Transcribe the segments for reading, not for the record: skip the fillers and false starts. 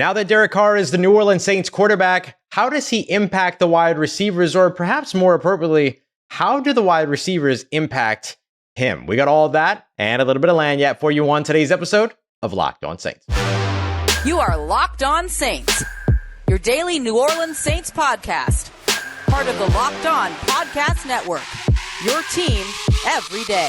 Now that Derek Carr is the New Orleans Saints quarterback, how does he impact the wide receivers? Or perhaps more appropriately, how do the wide receivers impact him? We got all of that and a little bit of lanyard for you on today's episode of Locked On Saints. You are Locked On Saints, your daily New Orleans Saints podcast. Part of the Locked On Podcast Network, your team every day.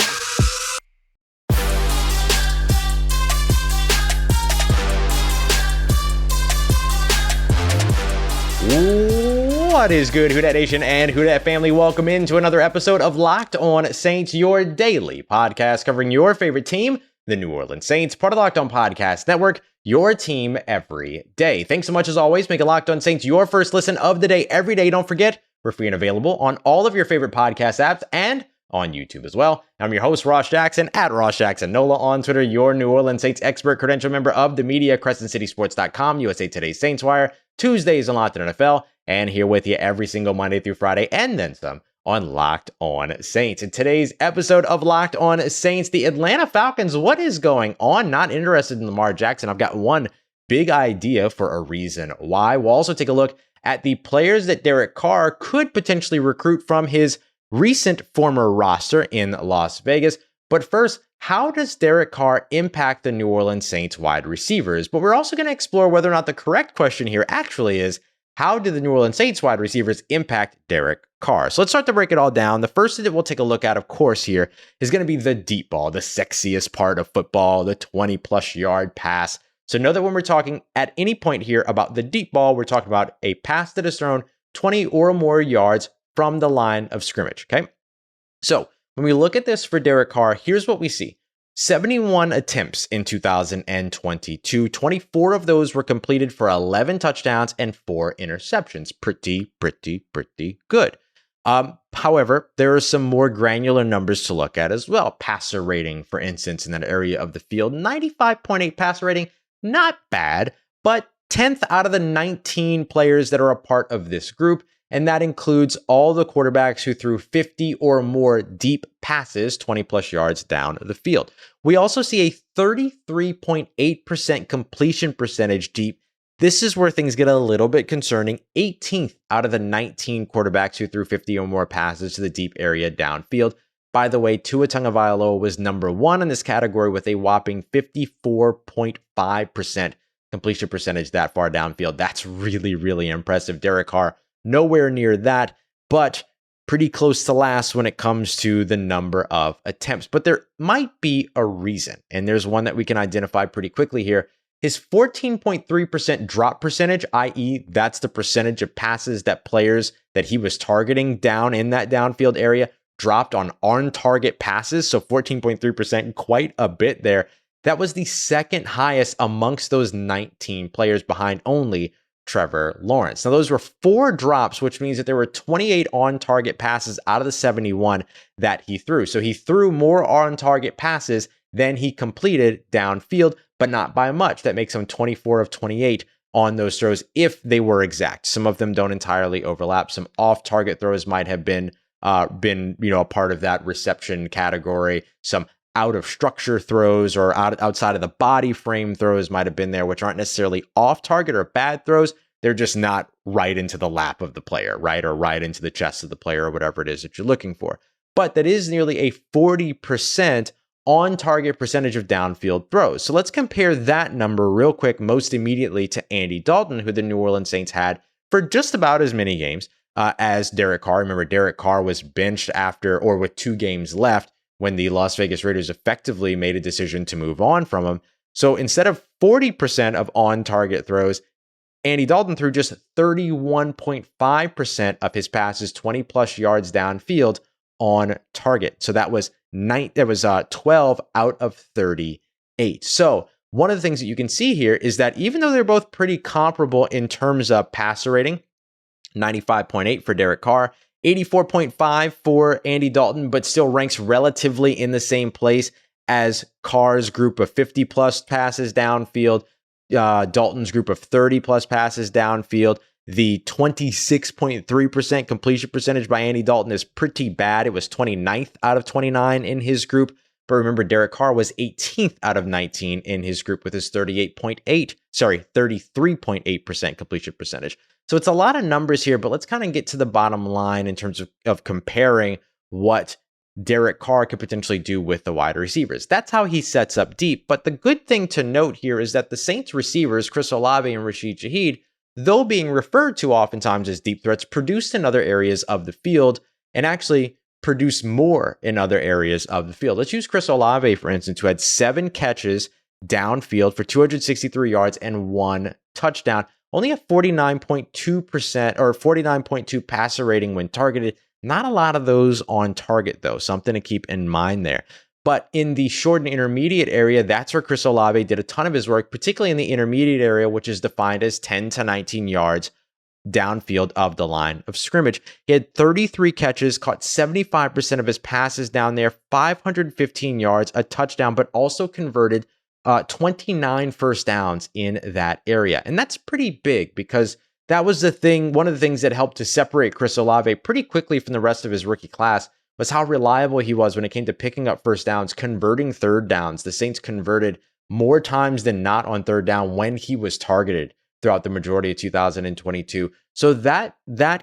What is good, Who Dat Nation and Who Dat family? Welcome into another episode of Locked On Saints, your daily podcast covering your favorite team, the New Orleans Saints, part of the Locked On Podcast Network, your team every day. Thanks so much as always. Make Locked On Saints your first listen of the day every day. Don't forget, we're free and available on all of your favorite podcast apps and on YouTube as well. I'm your host, Ross Jackson, at Ross Jackson Nola on Twitter, your New Orleans Saints expert, credential member of the media, CrescentCitySports.com, USA Today's Saints Wire, Tuesdays on Locked On NFL, and here with you every single Monday through Friday, and then some on Locked On Saints. In today's episode of Locked On Saints, the Atlanta Falcons, what is going on? Not interested in Lamar Jackson. I've got one big idea for a reason why. We'll also take a look at the players that Derek Carr could potentially recruit from his recent former roster in Las Vegas. But first, how does Derek Carr impact the New Orleans Saints wide receivers? But we're also going to explore whether or not the correct question here actually is, how do the New Orleans Saints wide receivers impact Derek Carr? So let's start to break it all down. The first thing that we'll take a look at, of course, here is going to be the deep ball, the sexiest part of football, the 20-plus yard pass. So know that when we're talking at any point here about the deep ball, we're talking about a pass that is thrown 20 or more yards from the line of scrimmage, okay? So when we look at this for Derek Carr, here's what we see. 71 attempts in 2022. 24 of those were completed for 11 touchdowns and 4 interceptions. Pretty good. However, there are some more granular numbers to look at as well. Passer rating, for instance, in that area of the field, 95.8 passer rating, not bad, but 10th out of the 19 players that are a part of this group. And that includes all the quarterbacks who threw 50 or more deep passes, 20 plus yards down the field. We also see a 33.8% completion percentage deep. This is where things get a little bit concerning. 18th out of the 19 quarterbacks who threw 50 or more passes to the deep area downfield. By the way, Tua Tagovailoa was number one in this category with a whopping 54.5% completion percentage that far downfield. That's really impressive. Derek Carr, nowhere near that, but pretty close to last when it comes to the number of attempts. But there might be a reason, and there's one that we can identify pretty quickly here. His 14.3% drop percentage, i.e., that's the percentage of passes that players that he was targeting down in that downfield area dropped on target passes. So 14.3%, quite a bit there. That was the second highest amongst those 19 players, behind only Trevor Lawrence. Now, those were 4 drops, which means that there were 28 on-target passes out of the 71 that he threw. So he threw more on-target passes than he completed downfield, but not by much. That makes him 24 of 28 on those throws if they were exact. Some of them don't entirely overlap. Some off-target throws might have been a part of that reception category. Some out of structure throws or outside of the body frame throws might have been there, which aren't necessarily off target or bad throws. They're just not right into the lap of the player, right? Or right into the chest of the player or whatever it is that you're looking for. But that is nearly a 40% on target percentage of downfield throws. So let's compare that number real quick, most immediately to Andy Dalton, who the New Orleans Saints had for just about as many games as Derek Carr. Remember, Derek Carr was benched with 2 games left when the Las Vegas Raiders effectively made a decision to move on from him. So instead of 40% of on-target throws, Andy Dalton threw just 31.5% of his passes 20-plus yards downfield on target. So that was 12 out of 38. So one of the things that you can see here is that even though they're both pretty comparable in terms of passer rating, 95.8 for Derek Carr, 84.5 for Andy Dalton, but still ranks relatively in the same place as Carr's group of 50-plus passes downfield, Dalton's group of 30-plus passes downfield. The 26.3% completion percentage by Andy Dalton is pretty bad. It was 29th out of 29 in his group. But remember, Derek Carr was 18th out of 19 in his group with his 33.8% completion percentage. So it's a lot of numbers here, but let's kind of get to the bottom line in terms of comparing what Derek Carr could potentially do with the wide receivers. That's how he sets up deep. But the good thing to note here is that the Saints receivers, Chris Olave and Rashid Shaheed, though being referred to oftentimes as deep threats, produced in other areas of the field and actually produce more in other areas of the field. Let's use Chris Olave, for instance, who had 7 catches downfield for 263 yards and 1 touchdown. Only a 49.2% or 49.2 passer rating when targeted. Not a lot of those on target, though. Something to keep in mind there. But in the short and intermediate area, that's where Chris Olave did a ton of his work, particularly in the intermediate area, which is defined as 10 to 19 yards downfield of the line of scrimmage. He had 33 catches, caught 75% of his passes down there, 515 yards, a touchdown, but also converted 29 first downs in that area. And that's pretty big because that was one of the things that helped to separate Chris Olave pretty quickly from the rest of his rookie class was how reliable he was when it came to picking up first downs, converting third downs. The Saints converted more times than not on third down when he was targeted throughout the majority of 2022. So that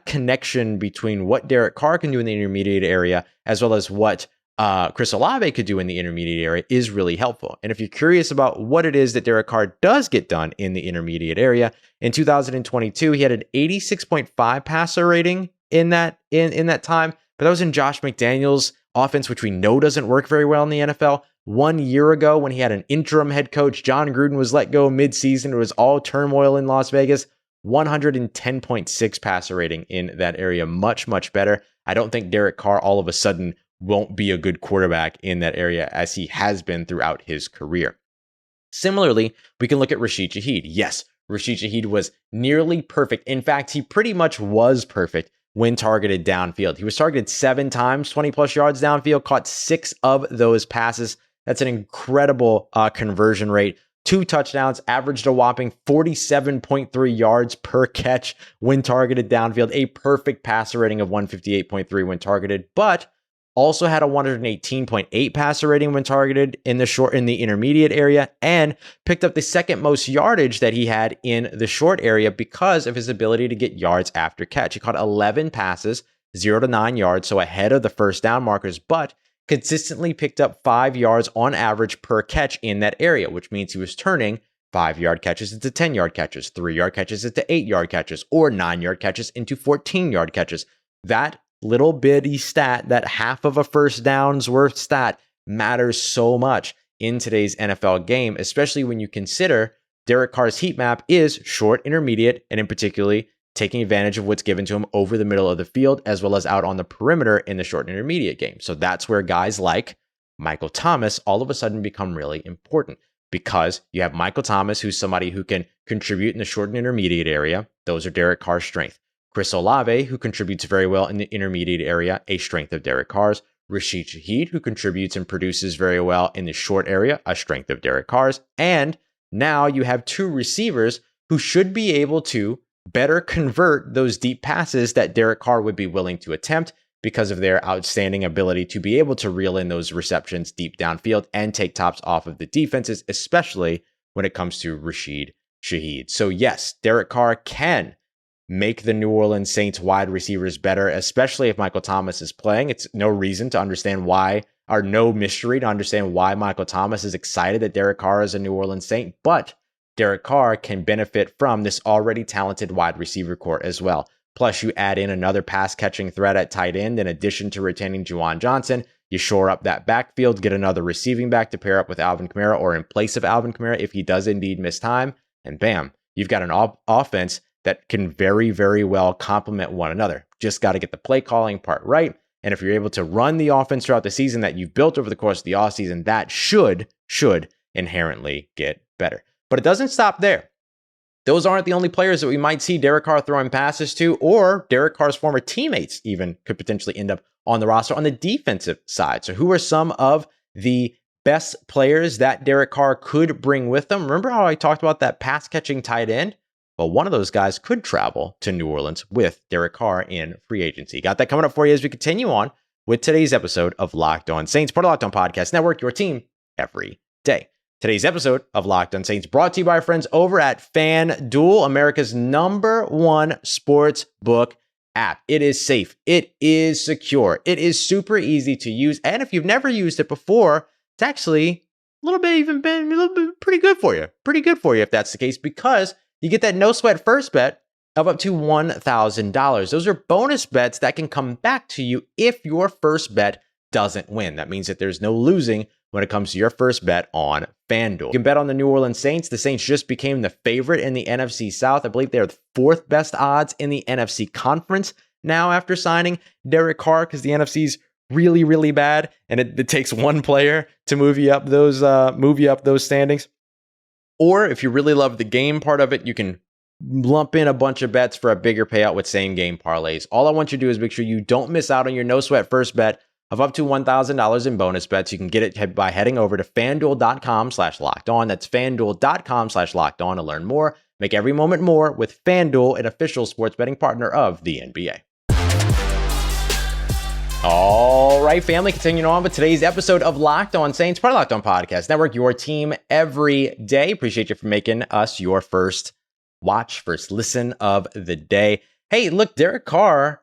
connection between what Derek Carr can do in the intermediate area as well as what Chris Olave could do in the intermediate area is really helpful. And if you're curious about what it is that Derek Carr does get done in the intermediate area, in 2022, he had an 86.5 passer rating in that time, but that was in Josh McDaniels' offense, which we know doesn't work very well in the NFL. 1 year ago, when he had an interim head coach, John Gruden was let go mid-season. It was all turmoil in Las Vegas. 110.6 passer rating in that area. Much, much better. I don't think Derek Carr all of a sudden won't be a good quarterback in that area as he has been throughout his career. Similarly, we can look at Rashid Shaheed. Yes, Rashid Shaheed was nearly perfect. In fact, he pretty much was perfect when targeted downfield. He was targeted 7 times, 20 plus yards downfield, caught 6 of those passes. That's an incredible conversion rate. 2 touchdowns, averaged a whopping 47.3 yards per catch when targeted downfield. A perfect passer rating of 158.3 when targeted, but also had a 118.8 passer rating when targeted in the intermediate area, and picked up the second most yardage that he had in the short area because of his ability to get yards after catch. He caught 11 passes, 0 to 9 yards, so ahead of the first down markers, but consistently picked up 5 yards on average per catch in that area, which means he was turning 5-yard catches into 10-yard catches, 3-yard catches into 8-yard catches, or 9-yard catches into 14-yard catches. That little bitty stat, that half of a first down's worth stat, matters so much in today's NFL game, especially when you consider Derek Carr's heat map is short, intermediate, and in particularly taking advantage of what's given to him over the middle of the field, as well as out on the perimeter in the short and intermediate game. So that's where guys like Michel Thomas all of a sudden become really important, because you have Michel Thomas, who's somebody who can contribute in the short and intermediate area. Those are Derek Carr's strengths. Chris Olave, who contributes very well in the intermediate area, a strength of Derek Carr's. Rashid Shaheed, who contributes and produces very well in the short area, a strength of Derek Carr's. And now you have 2 receivers who should be able to better convert those deep passes that Derek Carr would be willing to attempt because of their outstanding ability to be able to reel in those receptions deep downfield and take tops off of the defenses, especially when it comes to Rashid Shaheed. So yes, Derek Carr can make the New Orleans Saints wide receivers better, especially if Michel Thomas is playing. It's no reason to understand why, or no mystery to understand why Michel Thomas is excited that Derek Carr is a New Orleans Saint, but Derek Carr can benefit from this already talented wide receiver core as well. Plus, you add in another pass-catching threat at tight end in addition to retaining Juwan Johnson. You shore up that backfield, get another receiving back to pair up with Alvin Kamara or in place of Alvin Kamara if he does indeed miss time. And bam, you've got an offense that can very, very well complement one another. Just got to get the play calling part right. And if you're able to run the offense throughout the season that you've built over the course of the offseason, that should inherently get better. But it doesn't stop there. Those aren't the only players that we might see Derek Carr throwing passes to, or Derek Carr's former teammates even could potentially end up on the roster on the defensive side. So who are some of the best players that Derek Carr could bring with them? Remember how I talked about that pass-catching tight end? Well, one of those guys could travel to New Orleans with Derek Carr in free agency. Got that coming up for you as we continue on with today's episode of Locked On Saints, part of Locked On Podcast Network, your team every day. Today's episode of Locked On Saints brought to you by our friends over at FanDuel, America's #1 sports book app. It is safe. It is secure. It is super easy to use. And if you've never used it before, it's actually pretty good for you. Pretty good for you if that's the case, because you get that no sweat first bet of up to $1,000. Those are bonus bets that can come back to you if your first bet doesn't win. That means that there's no losing when it comes to your first bet on FanDuel. You can bet on the New Orleans Saints. The Saints just became the favorite in the NFC South. I believe they're the 4th best odds in the NFC Conference now after signing Derek Carr, because the NFC's really, really bad, and it takes one player to move you up those standings. Or if you really love the game part of it, you can lump in a bunch of bets for a bigger payout with same game parlays. All I want you to do is make sure you don't miss out on your no sweat first bet of up to $1,000 in bonus bets. You can get it by heading over to FanDuel.com/lockedon. That's FanDuel.com/lockedon to learn more. Make every moment more with FanDuel, an official sports betting partner of the NBA. All right, family, continuing on with today's episode of Locked On Saints, part of Locked On Podcast Network, your team every day. Appreciate you for making us your first listen of the day. Hey, look, Derek Carr,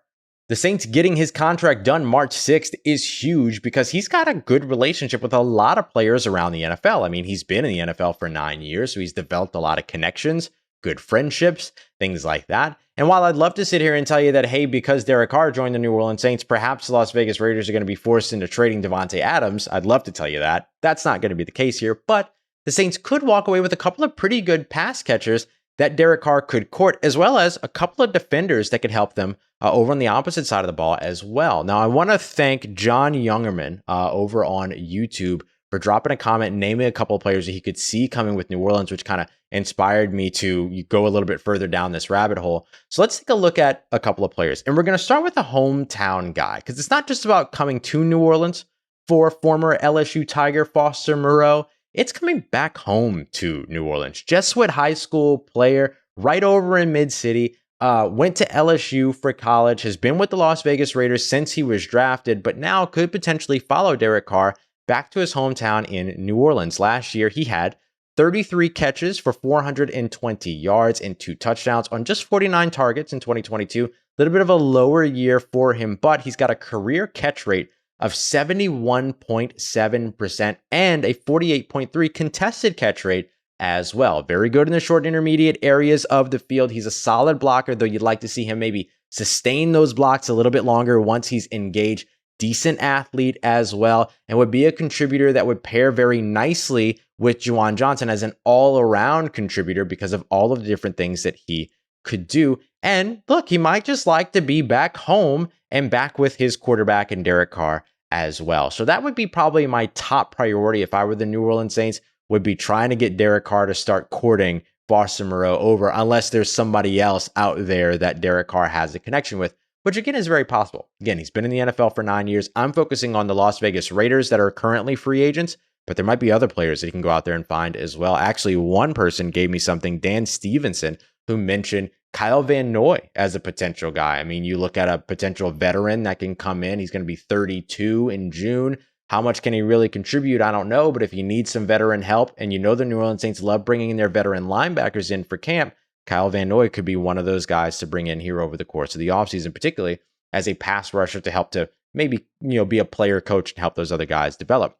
the Saints getting his contract done March 6th is huge because he's got a good relationship with a lot of players around the NFL. I mean, he's been in the NFL for 9 years, so he's developed a lot of connections, good friendships, things like that. And while I'd love to sit here and tell you that, hey, because Derek Carr joined the New Orleans Saints, perhaps the Las Vegas Raiders are going to be forced into trading Davante Adams, I'd love to tell you that. That's not going to be the case here, but the Saints could walk away with a couple of pretty good pass catchers that Derek Carr could court, as well as a couple of defenders that could help them over on the opposite side of the ball as well. Now, I want to thank John Youngerman over on YouTube for dropping a comment and naming a couple of players that he could see coming with New Orleans, which kind of inspired me to go a little bit further down this rabbit hole. So let's take a look at a couple of players. And we're going to start with a hometown guy, because it's not just about coming to New Orleans for former LSU Tiger Forster Moreau. It's coming back home to New Orleans. Jesuit high school player right over in Mid-City. Went to LSU for college, has been with the Las Vegas Raiders since he was drafted, but now could potentially follow Derek Carr back to his hometown in New Orleans. Last year, he had 33 catches for 420 yards and 2 touchdowns on just 49 targets in 2022. A little bit of a lower year for him, but he's got a career catch rate of 71.7% and a 48.3 contested catch rate as well. Very good in the short and intermediate areas of the field. He's a solid blocker, though you'd like to see him maybe sustain those blocks a little bit longer once he's engaged. Decent athlete as well, and would be a contributor that would pair very nicely with Juwan Johnson as an all-around contributor because of all of the different things that he could do. And look, he might just like to be back home and back with his quarterback and Derek Carr as well. So that would be probably my top priority if I were the New Orleans Saints, would be trying to get Derek Carr to start courting Forster Moreau over, unless there's somebody else out there that Derek Carr has a connection with, which again is very possible. Again, he's been in the NFL for 9 years. I'm focusing on the Las Vegas Raiders that are currently free agents, but there might be other players that he can go out there and find as well. Actually, one person gave me something, Dan Stevenson, who mentioned Kyle Van Noy as a potential guy. I mean, you look at a potential veteran that can come in. He's going to be 32 in June. How much can he really contribute? I don't know, but if you need some veteran help, and you know the New Orleans Saints love bringing in their veteran linebackers in for camp, Kyle Van Noy could be one of those guys to bring in here over the course of the offseason, particularly as a pass rusher to help to maybe, be a player coach and help those other guys develop.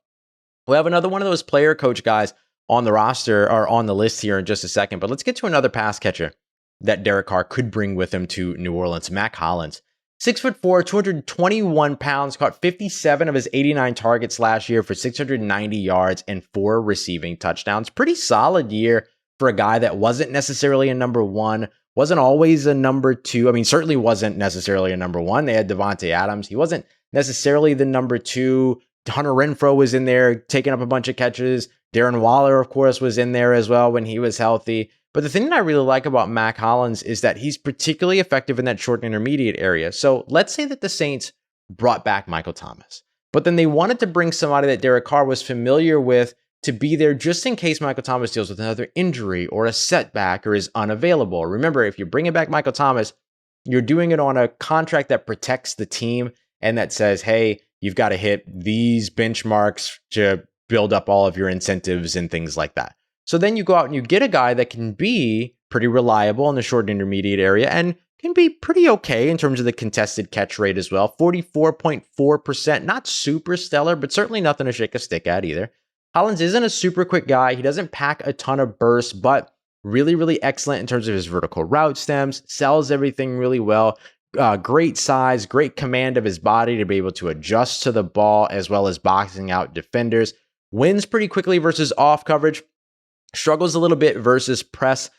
We'll have another one of those player coach guys on the roster or on the list here in just a second, but let's get to another pass catcher that Derek Carr could bring with him to New Orleans, Mack Hollins. 6'4", 221 pounds, caught 57 of his 89 targets last year for 690 yards and 4 receiving touchdowns. Pretty solid year for a guy that wasn't necessarily a number 1, wasn't always a number 2. I mean, certainly wasn't necessarily a number 1. They had Davante Adams. He wasn't necessarily the number 2. Hunter Renfrow was in there taking up a bunch of catches. Darren Waller, of course, was in there as well when he was healthy. But the thing that I really like about Mack Hollins is that he's particularly effective in that short and intermediate area. So let's say that the Saints brought back Michel Thomas, but then they wanted to bring somebody that Derek Carr was familiar with to be there just in case Michel Thomas deals with another injury or a setback or is unavailable. Remember, if you're bringing back Michel Thomas, you're doing it on a contract that protects the team and that says, hey, you've got to hit these benchmarks to build up all of your incentives and things like that. So then you go out and you get a guy that can be pretty reliable in the short and intermediate area and can be pretty okay in terms of the contested catch rate as well. 44.4%, not super stellar, but certainly nothing to shake a stick at either. Hollins isn't a super quick guy. He doesn't pack a ton of bursts, but really, really excellent in terms of his vertical route stems, sells everything really well. Great size, great command of his body to be able to adjust to the ball as well as boxing out defenders. Wins pretty quickly versus off coverage. Struggles a little bit versus press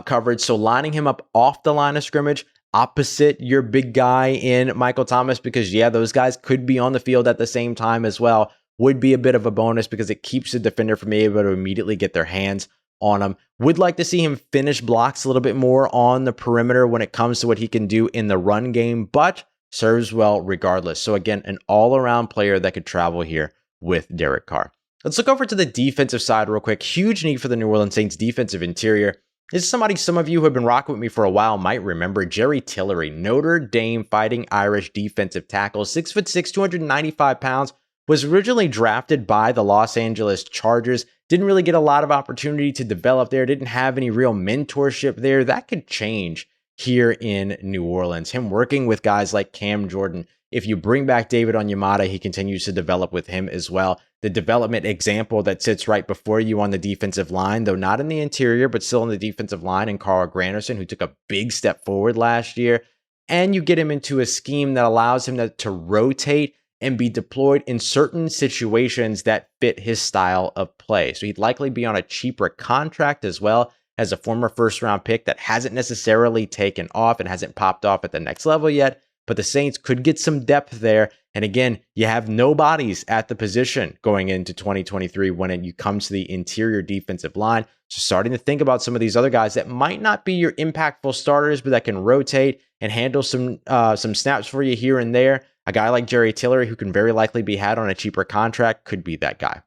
coverage. So lining him up off the line of scrimmage opposite your big guy in Michel Thomas, because those guys could be on the field at the same time as well, would be a bit of a bonus because it keeps the defender from being able to immediately get their hands on him. Would like to see him finish blocks a little bit more on the perimeter when it comes to what he can do in the run game, but serves well regardless. So again, an all-around player that could travel here with Derek Carr. Let's look over to the defensive side real quick. Huge need for the New Orleans Saints defensive interior. This is somebody some of you who have been rocking with me for a while might remember. Jerry Tillery, Notre Dame Fighting Irish defensive tackle, 6'6", 295 pounds, was originally drafted by the Los Angeles Chargers. Didn't really get a lot of opportunity to develop there. Didn't have any real mentorship there. That could change here in New Orleans. Him working with guys like Cam Jordan. If you bring back David Onyemata, he continues to develop with him as well. The development example that sits right before you on the defensive line, though not in the interior, but still in the defensive line, and Carl Granderson, who took a big step forward last year. And you get him into a scheme that allows him to rotate and be deployed in certain situations that fit his style of play. So he'd likely be on a cheaper contract as well as a former first-round pick that hasn't necessarily taken off and hasn't popped off at the next level yet. But the Saints could get some depth there. And again, you have no bodies at the position going into 2023 when it comes to the interior defensive line. So starting to think about some of these other guys that might not be your impactful starters, but that can rotate and handle some snaps for you here and there. A guy like Jerry Tillery, who can very likely be had on a cheaper contract, could be that guy.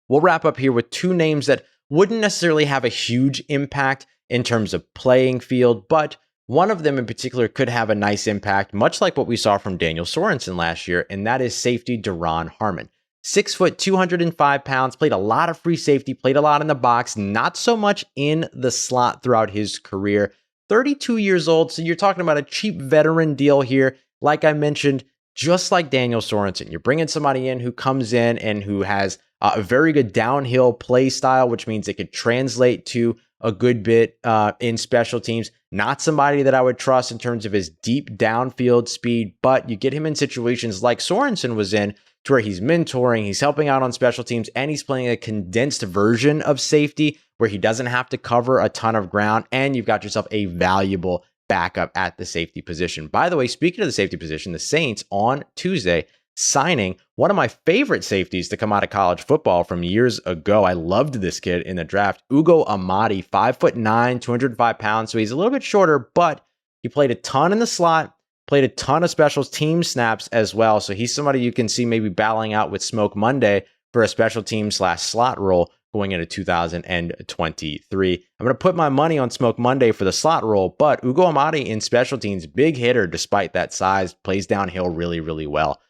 We'll wrap up here with two names that wouldn't necessarily have a huge impact in terms of playing field, but one of them in particular could have a nice impact, much like what we saw from Daniel Sorensen last year, and that is safety Duron Harmon. 6 foot, 205 pounds, played a lot of free safety, played a lot in the box, not so much in the slot throughout his career. 32 years old, so you're talking about a cheap veteran deal here. Like I mentioned, just like Daniel Sorensen, you're bringing somebody in who comes in and who has a very good downhill play style, which means it could translate to a good bit in special teams. Not somebody that I would trust in terms of his deep downfield speed, but you get him in situations like Sorensen was in, to where he's mentoring, he's helping out on special teams, and he's playing a condensed version of safety where he doesn't have to cover a ton of ground, and you've got yourself a valuable backup at the safety position. By the way, speaking of the safety position, the Saints on Tuesday signing one of my favorite safeties to come out of college football from years ago. I loved this kid in the draft. Ugo Amadi, 5'9", 205 pounds. So he's a little bit shorter, but he played a ton in the slot, played a ton of special team snaps as well. So he's somebody you can see maybe battling out with Smoke Monday for a special team / slot role going into 2023. I'm going to put my money on Smoke Monday for the slot role, but Ugo Amadi in special teams, big hitter despite that size, plays downhill really, really well.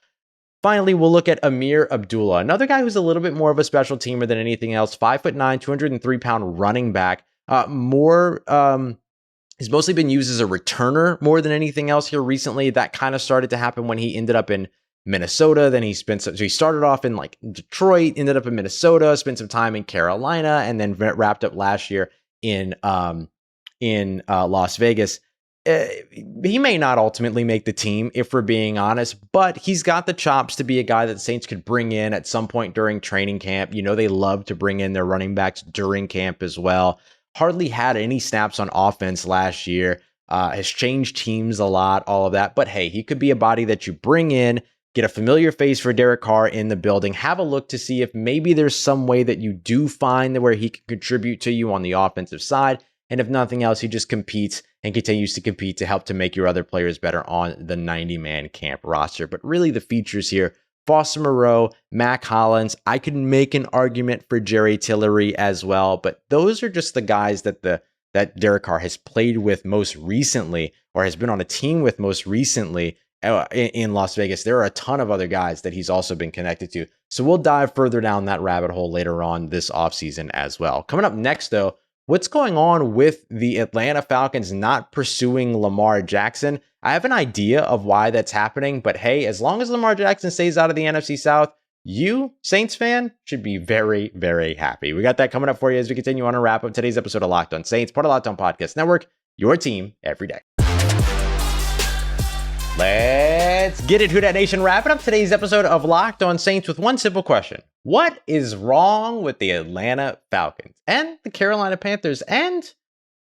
Finally, we'll look at Amir Abdullah, another guy who's a little bit more of a special teamer than anything else. 5'9", 203-pound running back. He's mostly been used as a returner more than anything else here recently. That kind of started to happen when he ended up in Minnesota. Then he started off in like Detroit, ended up in Minnesota, spent some time in Carolina, and then wrapped up last year in Las Vegas. He may not ultimately make the team, if we're being honest, but he's got the chops to be a guy that the Saints could bring in at some point during training camp. You know, they love to bring in their running backs during camp as well. Hardly had any snaps on offense last year. Has changed teams a lot, all of that. But hey, he could be a body that you bring in, get a familiar face for Derek Carr in the building, have a look to see if maybe there's some way that you do find where he can contribute to you on the offensive side. And if nothing else, he just competes and continues to compete to help to make your other players better on the 90-man camp roster. But really the features here, Forster Moreau, Mack, Hollins. I could make an argument for Jerry Tillery as well, but those are just the guys that that Derek Carr has played with most recently, or has been on a team with most recently in Las Vegas. There are a ton of other guys that he's also been connected to. So we'll dive further down that rabbit hole later on this offseason as well. Coming up next, though, what's going on with the Atlanta Falcons not pursuing Lamar Jackson? I have an idea of why that's happening, but hey, as long as Lamar Jackson stays out of the NFC South, you, Saints fan, should be very, very happy. We got that coming up for you as we continue on to wrap up today's episode of Locked On Saints, part of Locked On Podcast Network, your team every day. Let's get it, Who Dat Nation. Wrapping up today's episode of Locked On Saints with one simple question. What is wrong with the Atlanta Falcons and the Carolina Panthers and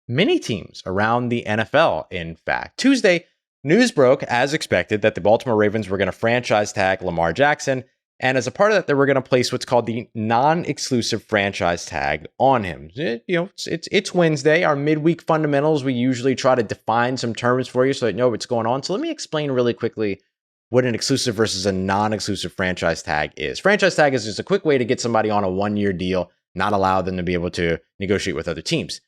many teams around the NFL, in fact? Tuesday, news broke, as expected, that the Baltimore Ravens were going to franchise tag Lamar Jackson. And as a part of that, they were going to place what's called the non-exclusive franchise tag on him. It's Wednesday, our midweek fundamentals. We usually try to define some terms for you so that you know what's going on. So let me explain really quickly what an exclusive versus a non-exclusive franchise tag is. Franchise tag is just a quick way to get somebody on a one-year deal, not allow them to be able to negotiate with other teams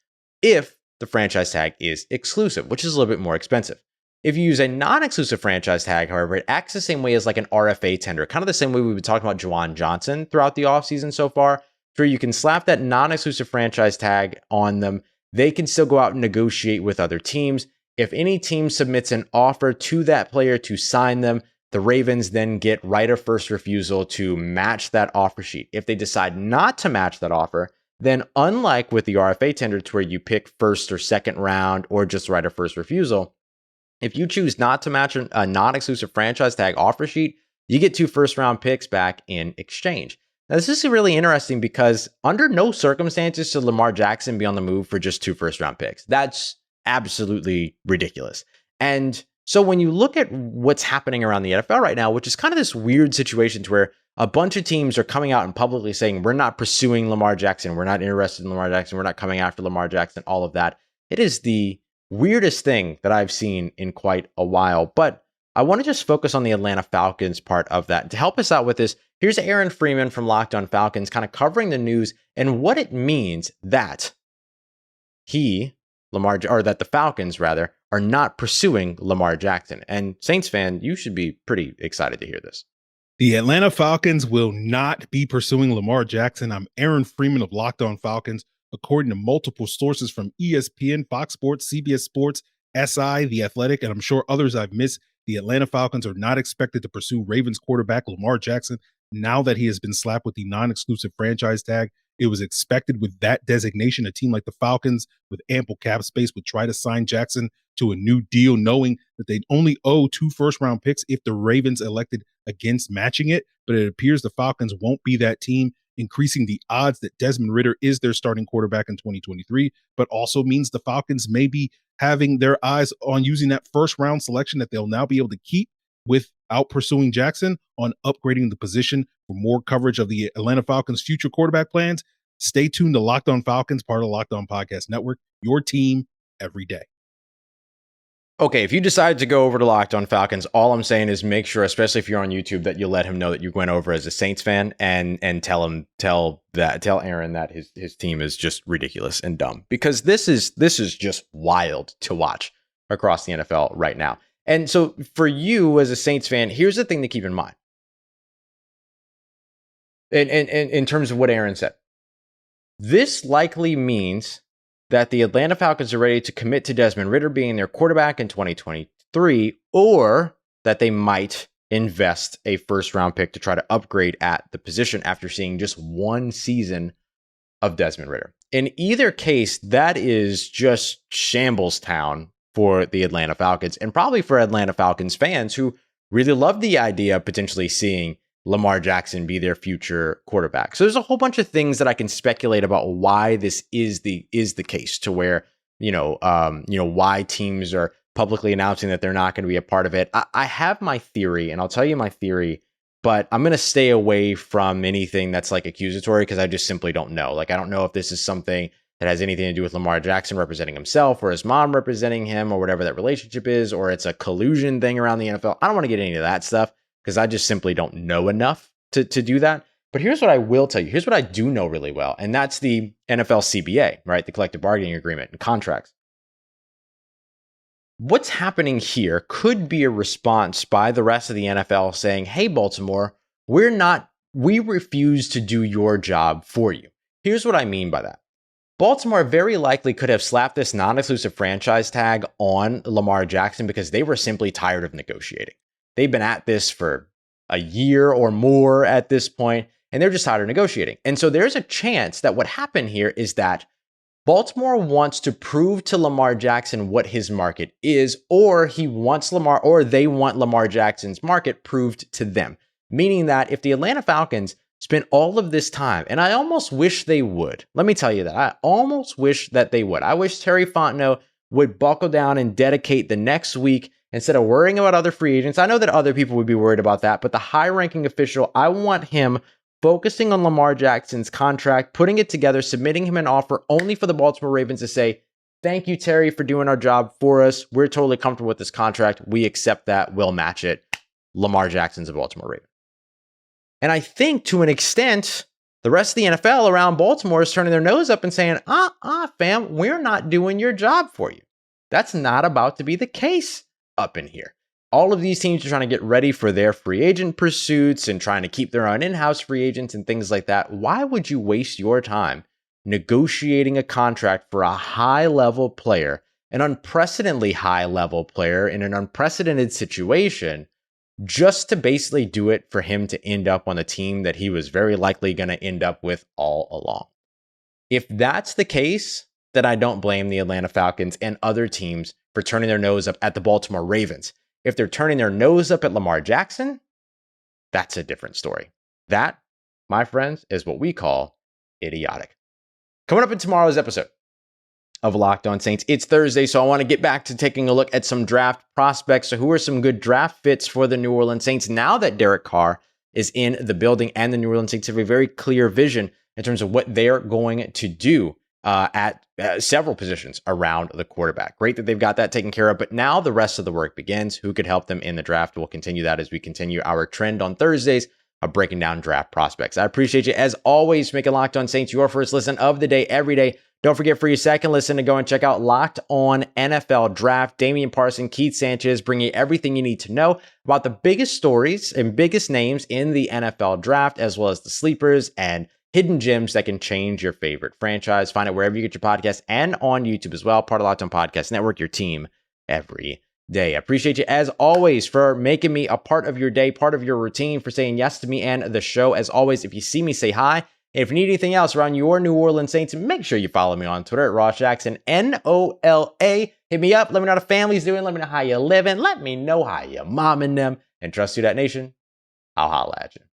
if the franchise tag is exclusive, which is a little bit more expensive. If you use a non-exclusive franchise tag, however, it acts the same way as like an RFA tender, kind of the same way we've been talking about Juwan Johnson throughout the offseason so far, where you can slap that non-exclusive franchise tag on them. They can still go out and negotiate with other teams. If any team submits an offer to that player to sign them, the Ravens then get right of first refusal to match that offer sheet. If they decide not to match that offer, then unlike with the RFA tender to where you pick first or second round or just right of first refusal, if you choose not to match a non-exclusive franchise tag offer sheet, you get 2 first-round picks back in exchange. Now, this is really interesting because under no circumstances should Lamar Jackson be on the move for just 2 first-round picks. That's absolutely ridiculous. And so when you look at what's happening around the NFL right now, which is kind of this weird situation to where a bunch of teams are coming out and publicly saying, we're not pursuing Lamar Jackson, we're not interested in Lamar Jackson, we're not coming after Lamar Jackson, all of that. It is the weirdest thing that I've seen in quite a while, but I want to just focus on the Atlanta Falcons part of that. To help us out with this, here's Aaron Freeman from Locked On Falcons kind of covering the news and what it means that the Falcons rather, are not pursuing Lamar Jackson. And Saints fan, you should be pretty excited to hear this. The Atlanta Falcons will not be pursuing Lamar Jackson. I'm Aaron Freeman of Locked On Falcons. According to multiple sources from ESPN, Fox Sports, CBS Sports, SI, The Athletic, and I'm sure others I've missed, the Atlanta Falcons are not expected to pursue Ravens quarterback Lamar Jackson now that he has been slapped with the non-exclusive franchise tag. It was expected with that designation, a team like the Falcons with ample cap space would try to sign Jackson to a new deal, knowing that they'd only owe 2 first-round picks if the Ravens elected against matching it. But it appears the Falcons won't be that team, increasing the odds that Desmond Ridder is their starting quarterback in 2023, but also means the Falcons may be having their eyes on using that first-round selection that they'll now be able to keep without pursuing Jackson on upgrading the position. For more coverage of the Atlanta Falcons' future quarterback plans, stay tuned to Locked On Falcons, part of the Locked On Podcast Network, your team every day. Okay, if you decide to go over to Locked On Falcons, all I'm saying is make sure, especially if you're on YouTube, that you let him know that you went over as a Saints fan and tell Aaron that his team is just ridiculous and dumb, because this is just wild to watch across the NFL right now. And so for you as a Saints fan, here's the thing to keep in mind. In terms of what Aaron said, this likely means that the Atlanta Falcons are ready to commit to Desmond Ridder being their quarterback in 2023, or that they might invest a first-round pick to try to upgrade at the position after seeing just one season of Desmond Ridder. In either case, that is just shambles town for the Atlanta Falcons, and probably for Atlanta Falcons fans who really love the idea of potentially seeing Lamar Jackson be their future quarterback. So there's a whole bunch of things that I can speculate about why this is the case, to where, why teams are publicly announcing that they're not going to be a part of it. I have my theory, and I'll tell you my theory, but I'm going to stay away from anything that's like accusatory because I just simply don't know. Like, I don't know if this is something that has anything to do with Lamar Jackson representing himself or his mom representing him or whatever that relationship is, or it's a collusion thing around the NFL. I don't want to get into that stuff because I just simply don't know enough to do that. But here's what I will tell you. Here's what I do know really well, and that's the NFL CBA, right? The collective bargaining agreement and contracts. what's happening here could be a response by the rest of the NFL saying, hey, Baltimore, we refuse to do your job for you. Here's what I mean by that. Baltimore very likely could have slapped this non-exclusive franchise tag on Lamar Jackson because they were simply tired of negotiating. They've been at this for a year or more at this point, and they're just tired of negotiating. And so there's a chance that what happened here is that Baltimore wants to prove to Lamar Jackson what his market is, or they want Lamar Jackson's market proved to them. Meaning that if the Atlanta Falcons spent all of this time, and I almost wish they would. Let me tell you that. I almost wish that they would. I wish Terry Fontenot would buckle down and dedicate the next week instead of worrying about other free agents. I know that other people would be worried about that, but the high-ranking official, I want him focusing on Lamar Jackson's contract, putting it together, submitting him an offer only for the Baltimore Ravens to say, thank you, Terry, for doing our job for us. We're totally comfortable with this contract. We accept that. We'll match it. Lamar Jackson's a Baltimore Raven. And I think to an extent, the rest of the NFL around Baltimore is turning their nose up and saying, fam, we're not doing your job for you. That's not about to be the case up in here. All of these teams are trying to get ready for their free agent pursuits and trying to keep their own in-house free agents and things like that. Why would you waste your time negotiating a contract for a high-level player, an unprecedentedly high-level player in an unprecedented situation, just to basically do it for him to end up on the team that he was very likely going to end up with all along? If that's the case, then I don't blame the Atlanta Falcons and other teams for turning their nose up at the Baltimore Ravens. If they're turning their nose up at Lamar Jackson, that's a different story. That, my friends, is what we call idiotic. Coming up in tomorrow's episode of Locked On Saints, it's Thursday, so I want to get back to taking a look at some draft prospects. So who are some good draft fits for the New Orleans Saints now that Derek Carr is in the building and the New Orleans Saints have a very clear vision in terms of what they're going to do at several positions around the quarterback. Great that they've got that taken care of, but now the rest of the work begins. Who could help them in the draft? We'll continue that as we continue our trend on Thursdays of breaking down draft prospects. I appreciate you, as always, making Locked On Saints your first listen of the day every day. Don't forget, for your second listen, to go and check out Locked On NFL Draft. Damian Parson, Keith Sanchez, bringing you everything you need to know about the biggest stories and biggest names in the NFL Draft, as well as the sleepers and hidden gems that can change your favorite franchise. Find it wherever you get your podcasts and on YouTube as well. Part of Locked On Podcast Network, your team every day. I appreciate you, as always, for making me a part of your day, part of your routine, for saying yes to me and the show. As always, if you see me, say hi. And if you need anything else around your New Orleans Saints, make sure you follow me on Twitter at Ross Jackson, NOLA. Hit me up. Let me know how the family's doing. Let me know how you're living. Let me know how you're momming them. And trust Who Dat Nation, I'll holla at you.